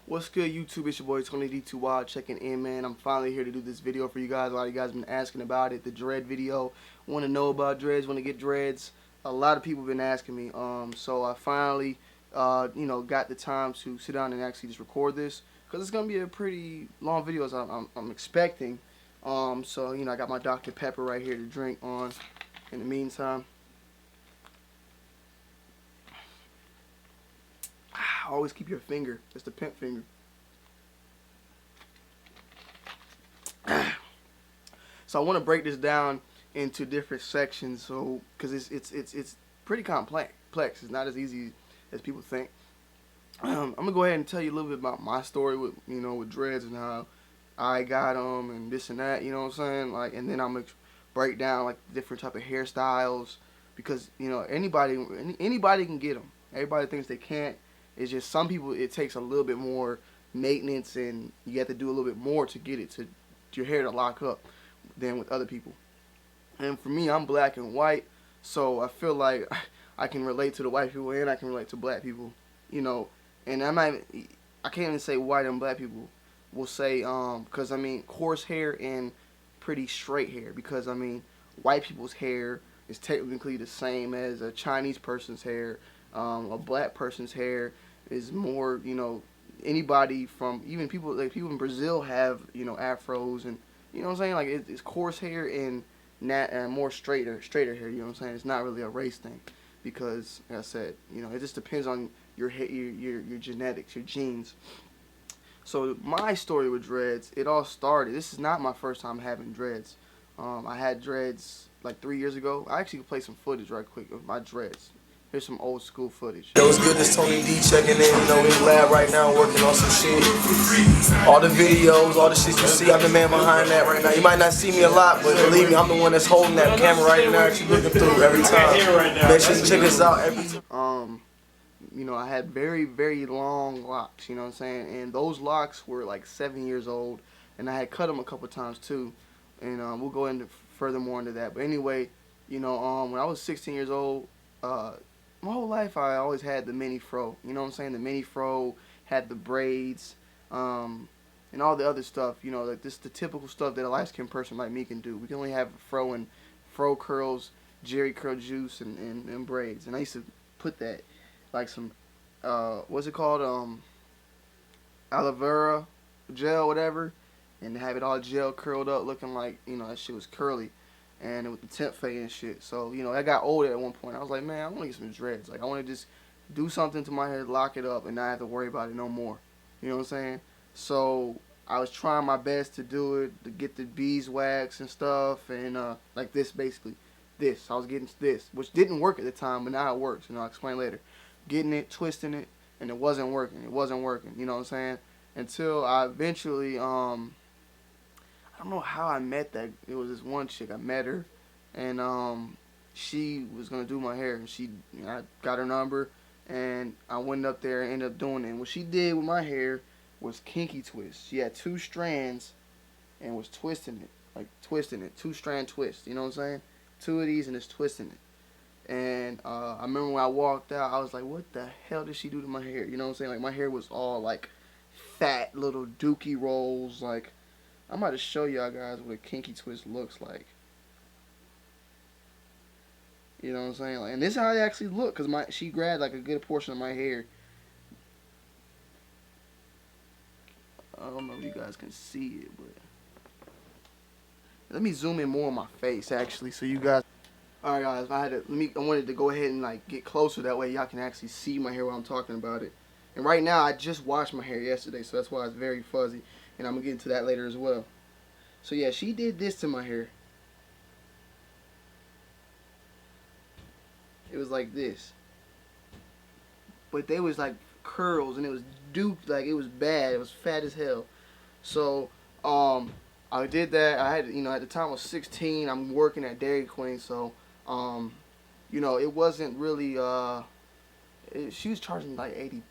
What's good, YouTube? It's your boy Tony D2 Wild checking in, man. I'm finally here to do this video for you guys. A lot of you guys have been asking about it, the dread video. Want to know about dreads, want to get dreads. A lot of people have been asking me. So I finally, got the time to sit down and actually just record this because it's gonna be a pretty long video as I'm expecting. So I got my Dr. Pepper right here to drink on. In the meantime, always keep your finger. It's the pimp finger. So I want to break this down into different sections, so because it's pretty complex. It's not as easy as people think. I'm gonna go ahead and tell you a little bit about my story with with dreads and how I got them and this and that. You know what I'm saying? Like, and then I'm gonna break down like different type of hairstyles because anybody can get them. Everybody thinks they can't. It's just some people it takes a little bit more maintenance and you have to do a little bit more to get it to your hair to lock up than with other people. And for me, I'm black and white, so I feel like I can relate to the white people and I can relate to black people, And I can't even say white and black people. We'll say because coarse hair and pretty straight hair, because white people's hair is technically the same as a Chinese person's hair. A black person's hair is more, anybody from even people in Brazil have afros, and what I'm saying, like it's coarse hair and more straighter hair. You know what I'm saying? It's not really a race thing because, like I said, it just depends on your genetics, your genes. So my story with dreads, it all started. This is not my first time having dreads. I had dreads like 3 years ago. I actually could play some footage right quick of my dreads. Here's some old school footage. Yo, what's good? This Tony D checking in. In the lab right now working on some shit. All the videos, all the shit you see, I'm the man behind that right now. You might not see me a lot, but believe me, I'm the one that's holding that camera right now that you're looking through every time. Make sure you check us out every time. I had very, very long locks, you know what I'm saying? And those locks were like 7 years old, and I had cut them a couple times too. And we'll go into furthermore into that. But anyway, when I was 16 years old, my whole life I always had the mini fro. You know what I'm saying? The mini fro, had the braids, and all the other stuff. Like this the typical stuff that a light-skinned person like me can do. We can only have fro and fro curls, Jerry curl juice, and braids. And I used to put that like some what's it called, aloe vera gel, whatever, and have it all gel curled up, looking like that shit was curly. And with the temp fade and shit. So, I got older at one point. I was like, man, I want to get some dreads. Like, I want to just do something to my hair, lock it up, and not have to worry about it no more. You know what I'm saying? So, I was trying my best to do it, to get the beeswax and stuff, and like this, basically. This. I was getting this, which didn't work at the time, but now it works. I'll explain later. Getting it, twisting it, and it wasn't working. It wasn't working. You know what I'm saying? Until I eventually, I don't know how I met that. It was this one chick. I met her, and she was gonna do my hair. And I got her number, and I went up there and ended up doing it. And what she did with my hair was kinky twist. She had 2 strands, and was twisting it, 2-strand twist. You know what I'm saying? 2 of these, and it's twisting it. And I remember when I walked out, I was like, "What the hell did she do to my hair?" You know what I'm saying? Like my hair was all like fat little dookie rolls, like. I'm about to show y'all guys what a kinky twist looks like. You know what I'm saying? Like, and this is how they actually look, because she grabbed like a good portion of my hair. I don't know if you guys can see it, but let me zoom in more on my face actually, so you guys. All right, guys, I wanted to go ahead and like get closer, that way y'all can actually see my hair while I'm talking about it. And right now, I just washed my hair yesterday, so that's why it's very fuzzy. And I'm going to get into that later as well. So yeah, she did this to my hair. It was like this. But they was like curls, and it was duped, like it was bad. It was fat as hell. So, I did that. I had, at the time I was 16. I'm working at Dairy Queen, so, it wasn't really, she was charging like $80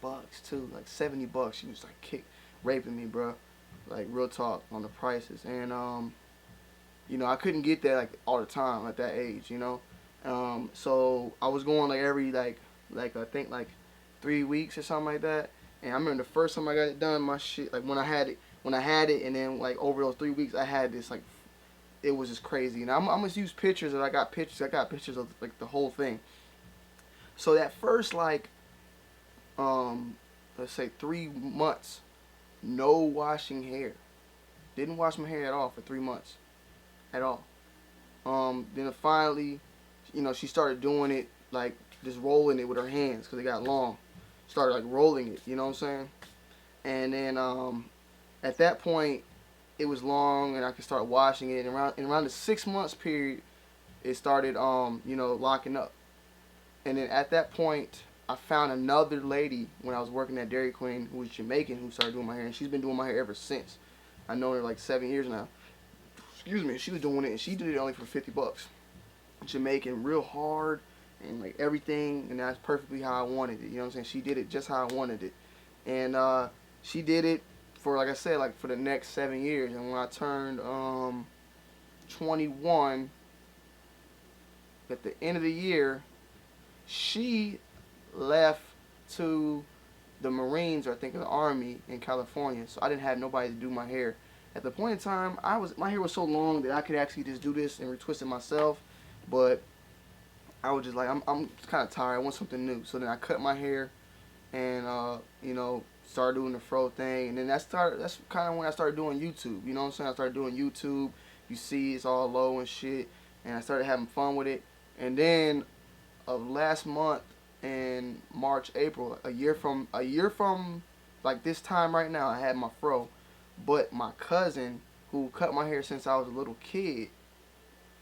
too, like $70. She was like raping me, bro. Like real talk on the prices. And I couldn't get that like all the time at that age, So I was going like every like I think like 3 weeks or something like that. And I remember the first time I got it done, my shit, like when I had it, and then like over those 3 weeks, I had this like, it was just crazy. And I'm gonna use pictures, and I got pictures of like the whole thing. So that first like, let's say 3 months, no washing hair. Didn't wash my hair at all for 3 months, at all. Then finally, she started doing it like just rolling it with her hands because it got long. Started like rolling it, you know what I'm saying? And then at that point, it was long, and I could start washing it. And around the 6 months period, it started locking up. And then at that point, I found another lady when I was working at Dairy Queen who was Jamaican who started doing my hair, and she's been doing my hair ever since. I know her like 7 years now. Excuse me. She was doing it, and she did it only for $50. Jamaican, real hard, and like everything, and that's perfectly how I wanted it. You know what I'm saying? She did it just how I wanted it, and she did it for, like I said, like for the next 7 years. And when I turned 21, at the end of the year, she left to the Marines, or I think the Army in California. So I didn't have nobody to do my hair. At the point in time, my hair was so long that I could actually just do this and retwist it myself. But I was just like, I'm kind of tired. I want something new. So then I cut my hair, and started doing the fro thing. And then that's kind of when I started doing YouTube. You know what I'm saying? I started doing YouTube. You see, it's all low and shit. And I started having fun with it. And then of last month in March, April, a year from like this time right now, I had my fro. But my cousin, who cut my hair since I was a little kid,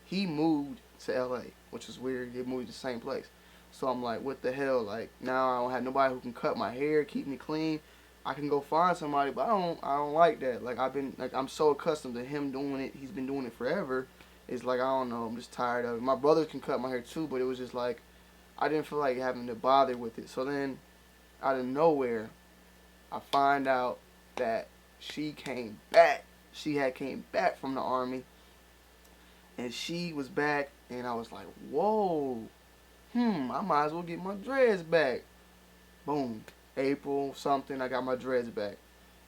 he moved to LA, which is weird. They moved to the same place. So I'm like, what the hell? Like, now I don't have nobody who can cut my hair, keep me clean. I can go find somebody, but I don't like that. Like, I'm so accustomed to him doing it. He's been doing it forever. It's like, I don't know, I'm just tired of it. My brother can cut my hair too, but it was just like, I didn't feel like having to bother with it. So then, out of nowhere, I find out that she came back. She had came back from the Army, and she was back, and I was like, whoa, I might as well get my dreads back. Boom, April something, I got my dreads back.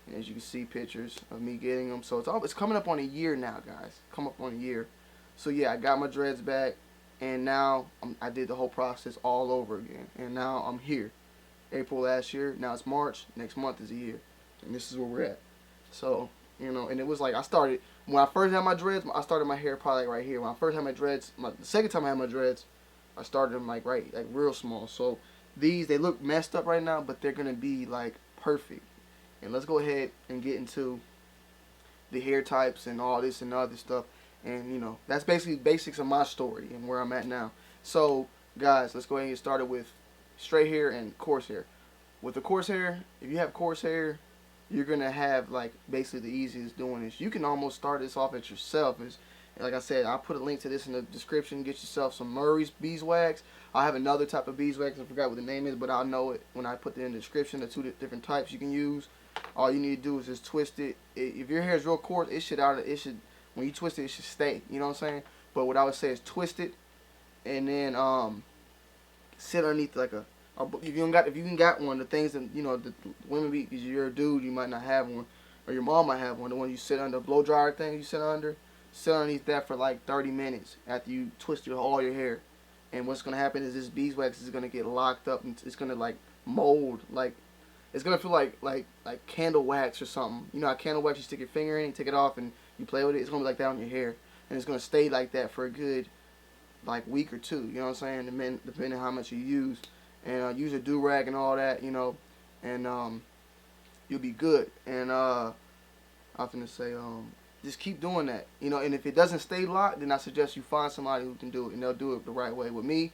And as you can see, pictures of me getting them. So it's coming up on a year now, guys. Come up on a year. So yeah, I got my dreads back, and now I did the whole process all over again. And now I'm here. April last year, now it's March, next month is a year. And this is where we're at. So, and it was like, when I first had my dreads, I started my hair probably like right here. When I first had my dreads, the second time I had my dreads, I started them like real small. So they look messed up right now, but they're going to be like perfect. And let's go ahead and get into the hair types and all this and other stuff. And, that's basically basics of my story and where I'm at now. So, guys, let's go ahead and get started with straight hair and coarse hair. With the coarse hair, if you have coarse hair, you're going to have, like, basically the easiest doing this. You can almost start this off at yourself. Like I said, I'll put a link to this in the description. Get yourself some Murray's beeswax. I have another type of beeswax. I forgot what the name is, but I'll know it when I put it in the description. The two different types you can use. All you need to do is just twist it. If your hair is real coarse, when you twist it, it should stay. You know what I'm saying? But what I would say is twist it, and then sit underneath like if you got one, the things that the women be, because you're a dude, you might not have one, or your mom might have one. The one you sit under, blow dryer thing you sit underneath that for like 30 minutes after you twist all your hair. And what's gonna happen is this beeswax is gonna get locked up, and it's gonna like mold, like it's gonna feel like candle wax or something. You know how candle wax, you stick your finger in, you take it off, and you play with it. It's gonna be like that on your hair, and it's gonna stay like that for a good like week or two. You know what I'm saying? Depending on how much you use, and use a do-rag and all that. And you'll be good. And I was gonna say just keep doing that. And if it doesn't stay locked, then I suggest you find somebody who can do it, and they'll do it the right way. With me,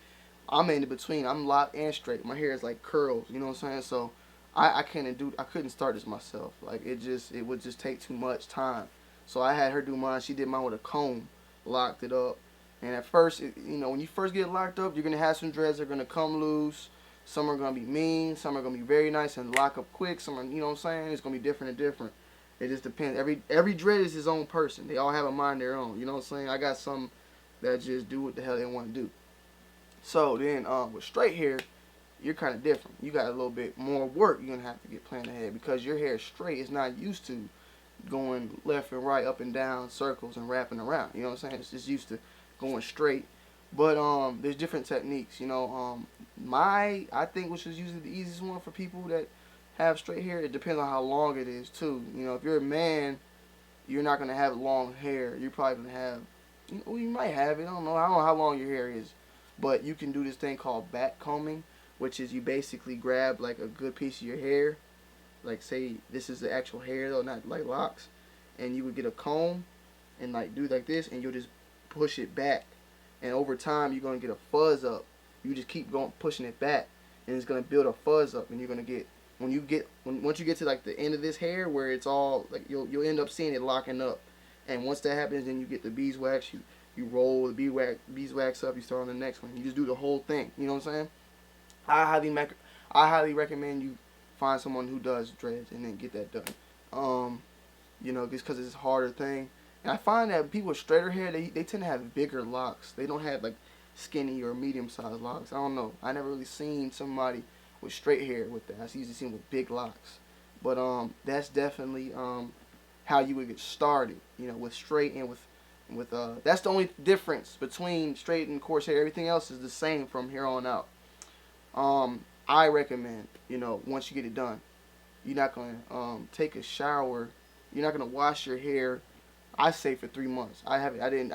I'm in between. I'm locked and straight. My hair is like curls. You know what I'm saying? So I couldn't start this myself. Like it would just take too much time. So I had her do mine. She did mine with a comb, locked it up. And at first, when you first get locked up, you're gonna have some dreads that are gonna come loose. Some are gonna be mean. Some are gonna be very nice and lock up quick. Some are, you know what I'm saying? It's gonna be different and different. It just depends. Every dread is his own person. They all have a mind their own. You know what I'm saying? I got some that just do what the hell they want to do. So then with straight hair, you're kind of different. You got a little bit more work you're gonna have to get planned ahead because your hair is straight. It's not used to going left and right, up and down, circles and wrapping around. You know what I'm saying? It's just used to going straight. But there's different techniques. You know, I think which is usually the easiest one for people that have straight hair. It depends on how long it is too. You know, if you're a man, you're not gonna have long hair. You're probably gonna have, you might have it. I don't know how long your hair is, but you can do this thing called back combing, which is you basically grab like a good piece of your hair, like say this is the actual hair though, not like locks, and you would get a comb and like do like this, and you'll just push it back, and over time you're gonna get a fuzz up. You just keep going pushing it back, and it's gonna build a fuzz up, and you're gonna get once you get to like the end of this hair where it's all like you'll end up seeing it locking up, and once that happens, then you get the beeswax. You roll the beeswax up. You start on the next one. You just do the whole thing. You know what I'm saying? I highly recommend you find someone who does dreads and then get that done. You know, just because it's a harder thing. And I find that people with straighter hair, they tend to have bigger locks. They don't have like skinny or medium sized locks. I don't know. I never really seen somebody with straight hair with that. I usually seen with big locks. But that's definitely how you would get started. You know, with straight and with that's the only difference between straight and coarse hair. Everything else is the same from here on out. I recommend, you know, once you get it done, you're not gonna take a shower. You're not gonna wash your hair. I say for 3 months. I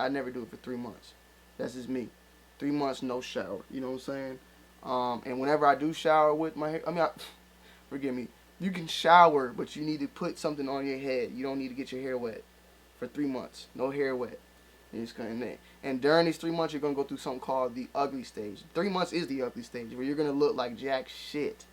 never do it for 3 months. That's just me. 3 months, no shower. You know what I'm saying? And whenever I do shower with my hair, forgive me. You can shower, but you need to put something on your head. You don't need to get your hair wet for 3 months. No hair wet. And during these 3 months, you're going to go through something called the ugly stage. 3 months is the ugly stage, where you're going to look like jack shit.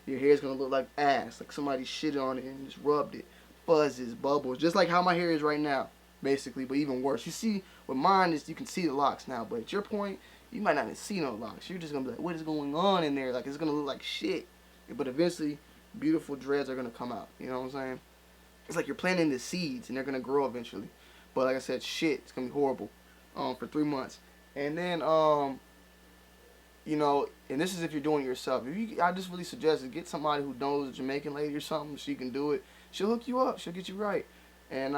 Your hair's going to look like ass, like somebody shitted on it and just rubbed it. Fuzzes, bubbles, just like how my hair is right now, basically, but even worse. You see, with mine, you can see the locks now, but at your point, you might not even see no locks. You're just going to be like, what is going on in there? Like, it's going to look like shit. But eventually, beautiful dreads are going to come out. You know what I'm saying? It's like you're planting the seeds, and they're going to grow eventually. But like I said, shit, it's going to be horrible for 3 months. And then, you know, and this is if you're doing it yourself. I just really suggest get somebody who knows a Jamaican lady or something. She can do it. She'll hook you up. She'll get you right. And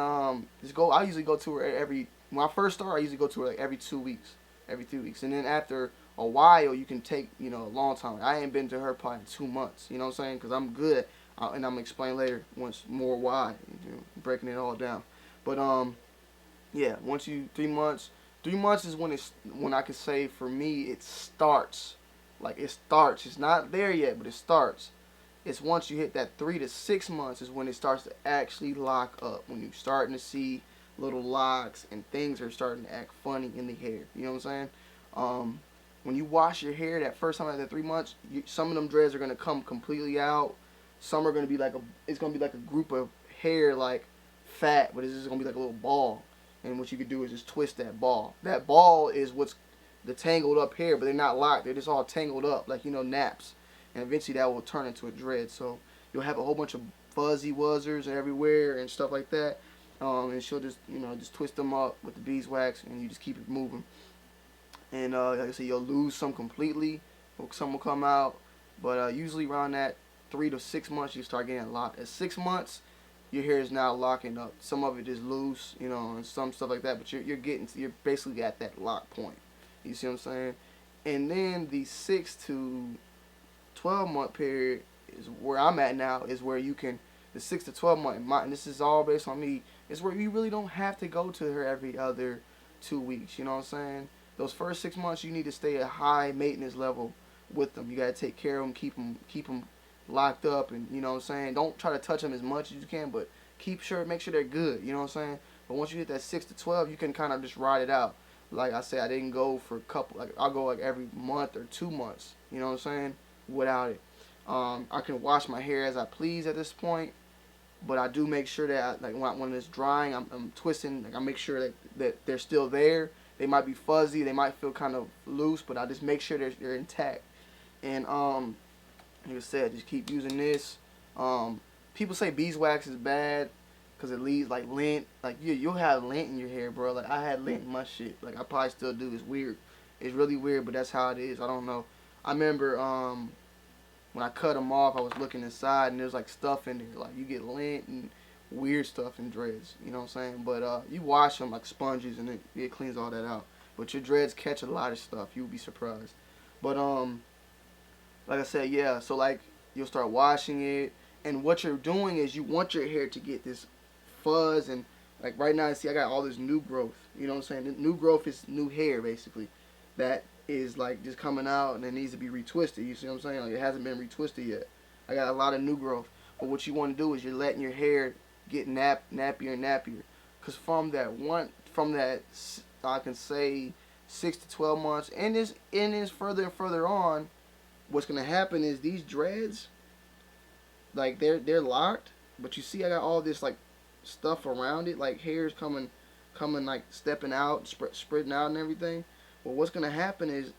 just go. I usually go to her when I first start, I usually go to her like every 2 weeks. Every 2 weeks. And then after a while, you can take, you know, a long time. I ain't been to her probably in 2 months. You know what I'm saying? Because I'm good. And I'm going to explain later once more why. You know, breaking it all down. But, yeah, 3 months. 3 months is when I could say for me it starts. Like it starts. It's not there yet, but it starts. It's once you hit that 3 to 6 months is when it starts to actually lock up. When you're starting to see little locks and things are starting to act funny in the hair. You know what I'm saying? When you wash your hair that first time after 3 months, some of them dreads are gonna come completely out. Some are gonna be like it's gonna be like a group of hair like fat, but it's just gonna be like a little ball. And what you could do is just twist that ball. That ball is what's the tangled up hair, but they're not locked. They're just all tangled up, like, you know, naps. And eventually that will turn into a dread. So you'll have a whole bunch of fuzzy wuzzers everywhere and stuff like that. And she'll just, you know, just twist them up with the beeswax, and you just keep it moving. And like I said, you'll lose some completely. Some will come out. But usually around that 3 to 6 months, you start getting locked. At 6 months, your hair is now locking up. Some of it is loose, you know, and some stuff like that. But you're basically at that lock point. You see what I'm saying? And then the 6 to 12 month period is where I'm at now. Is where you can the 6 to 12 month. And this is all based on me. It's where you really don't have to go to her every other 2 weeks. You know what I'm saying? Those first 6 months, you need to stay at high maintenance level with them. You gotta take care of them, keep them locked up, and you know what I'm saying. Don't try to touch them as much as you can, but make sure they're good. You know what I'm saying. But once you hit that 6 to 12, you can kind of just ride it out. Like I said, I didn't go for a couple. Like I'll go like every month or 2 months. You know what I'm saying. Without it, I can wash my hair as I please at this point. But I do make sure that when it's drying, I'm twisting. Like I make sure that they're still there. They might be fuzzy. They might feel kind of loose, but I just make sure they're intact. And like I said, just keep using this. People say beeswax is bad because it leaves like lint. Like you'll have lint in your hair, bro. Like I had lint in my shit. Like I probably still do. It's weird. It's really weird, but that's how it is. I don't know. I remember when I cut them off, I was looking inside and there's like stuff in there. Like you get lint and weird stuff in dreads. You know what I'm saying? But you wash them like sponges and it cleans all that out. But your dreads catch a lot of stuff. You'll be surprised. But like I said, yeah. So like you'll start washing it, and what you're doing is you want your hair to get this fuzz and like right now, see I got all this new growth. You know what I'm saying? The new growth is new hair basically that is like just coming out and it needs to be retwisted. You see what I'm saying? Like it hasn't been retwisted yet. I got a lot of new growth. But what you want to do is you're letting your hair get nappier and nappier. Cause from that I can say 6 to 12 months, and this further and further on, what's gonna happen is these dreads, like they're locked, but you see I got all this like stuff around it, like hairs coming like stepping out, spreading out and everything. Well, what's gonna happen is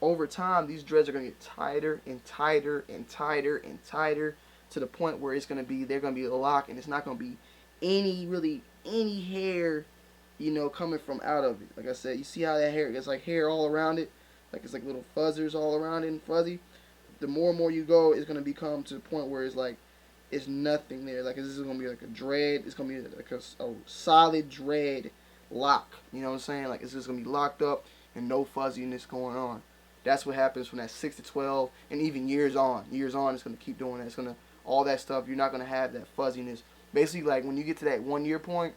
over time these dreads are gonna get tighter and tighter and tighter and tighter to the point where they're gonna be a lock, and it's not gonna be any hair, you know, coming from out of it. Like I said, you see how that hair, it's like hair all around it, like it's like little fuzzers all around it and fuzzy. The more and more you go, it's gonna become to the point where it's like it's nothing there. Like this is gonna be like a dread. It's gonna be like a solid dread lock. You know what I'm saying? Like it's just gonna be locked up and no fuzziness going on. That's what happens from that 6 to 12 and even years on. Years on, it's gonna keep doing that. It's gonna all that stuff. You're not gonna have that fuzziness. Basically, like when you get to that 1 year point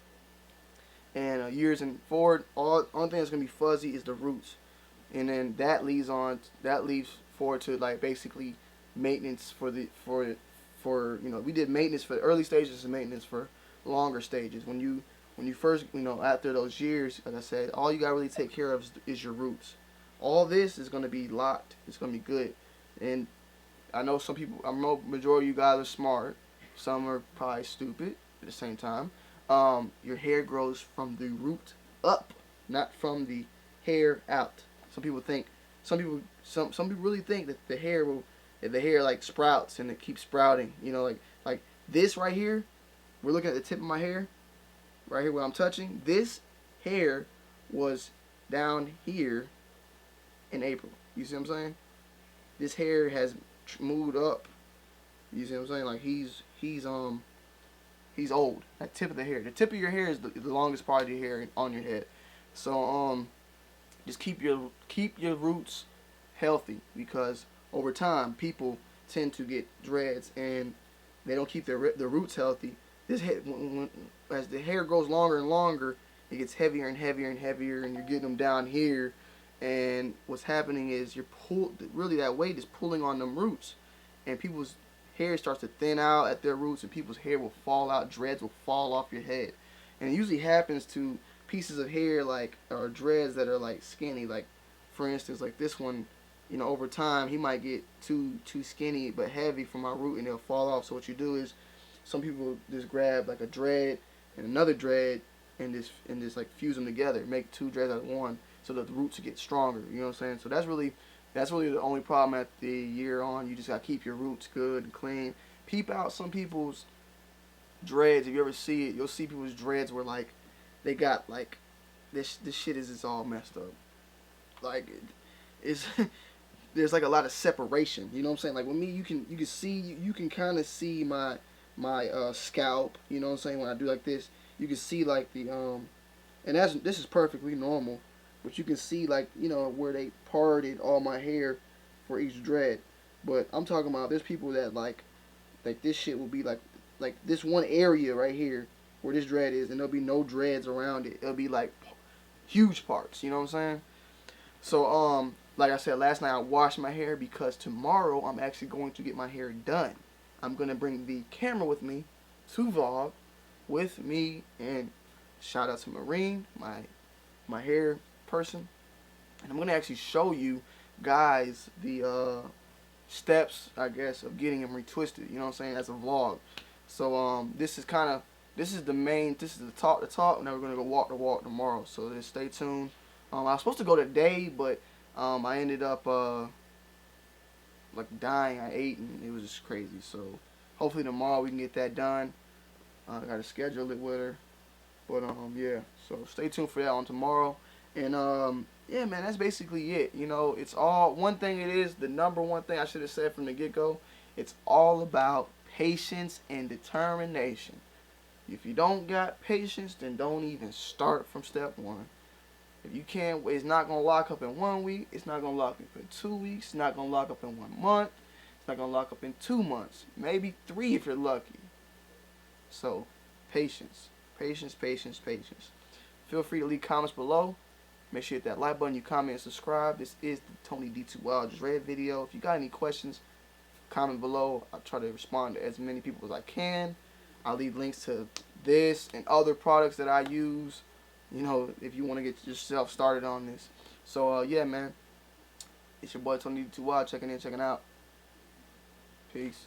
and years and forward, only thing that's gonna be fuzzy is the roots, and then that leads forward to like basically maintenance for you know, we did maintenance for the early stages and maintenance for longer stages. When you first, you know, after those years, like I said, all you gotta really take care of is your roots. All this is gonna be locked. It's gonna be good. And I know some people, I know majority of you guys are smart. Some are probably stupid at the same time. Your hair grows from the root up, not from the hair out. Some people really think that the hair like sprouts and it keeps sprouting. You know, like this right here. We're looking at the tip of my hair, right here where I'm touching. This hair was down here in April. You see what I'm saying? This hair has moved up. You see what I'm saying? Like he's old. That tip of the hair. The tip of your hair is the longest part of your hair on your head. So just keep your roots healthy, because over time people tend to get dreads and they don't keep their roots healthy. This head, as the hair grows longer and longer, it gets heavier and heavier and heavier, and you're getting them down here. And what's happening is really that weight is pulling on them roots, and people's hair starts to thin out at their roots, and people's hair will fall out. Dreads will fall off your head, and it usually happens to pieces of hair or dreads that are like skinny. Like for instance, like this one, you know, over time he might get too skinny but heavy from my root, and they'll fall off. So what you do is, some people just grab like a dread and another dread and just like fuse them together, make two dreads out of one, so that the roots get stronger. You know what I'm saying? So that's really the only problem at the year on. You just gotta keep your roots good and clean. Peep out some people's dreads. If you ever see it, you'll see people's dreads where like they got like this shit is just all messed up. Like it's there's like a lot of separation. You know what I'm saying? Like with me, you can kind of see my scalp. You know what I'm saying? When I do like this, you can see like the and this is perfectly normal. But you can see, like, you know, where they parted all my hair for each dread. But I'm talking about, there's people that like this shit will be like this one area right here where this dread is, and there'll be no dreads around it. It'll be like huge parts. You know what I'm saying? So like I said, last night I washed my hair because tomorrow I'm actually going to get my hair done. I'm gonna bring the camera with me to vlog with me, and shout out to Marine, my hair person, and I'm gonna actually show you guys the steps, I guess, of getting them retwisted. You know what I'm saying? As a vlog. So this is the talk, and then we're gonna go walk the walk tomorrow. So just stay tuned. I was supposed to go today, but I ended up like dying. I ate and it was just crazy. So hopefully tomorrow we can get that done. I gotta schedule it with her, but yeah. So stay tuned for that on tomorrow. And yeah, man, that's basically it. You know, it's all one thing. It is the number one thing I should have said from the get go. It's all about patience and determination. If you don't got patience, then don't even start from step one. If you can't, it's not gonna lock up in 1 week. It's not gonna lock up in 2 weeks. It's not gonna lock up in 1 month. It's not gonna lock up in 2 months. Maybe 3 if you're lucky. So, patience, patience, patience, patience. Feel free to leave comments below. Make sure you hit that like button, you comment, and subscribe. This is the Tony D2 Wild Just Red video. If you got any questions, comment below. I'll try to respond to as many people as I can. I'll leave links to this and other products that I use, you know, if you want to get yourself started on this. So, yeah, man. It's your boy Tony D2 Wild checking in, checking out. Peace.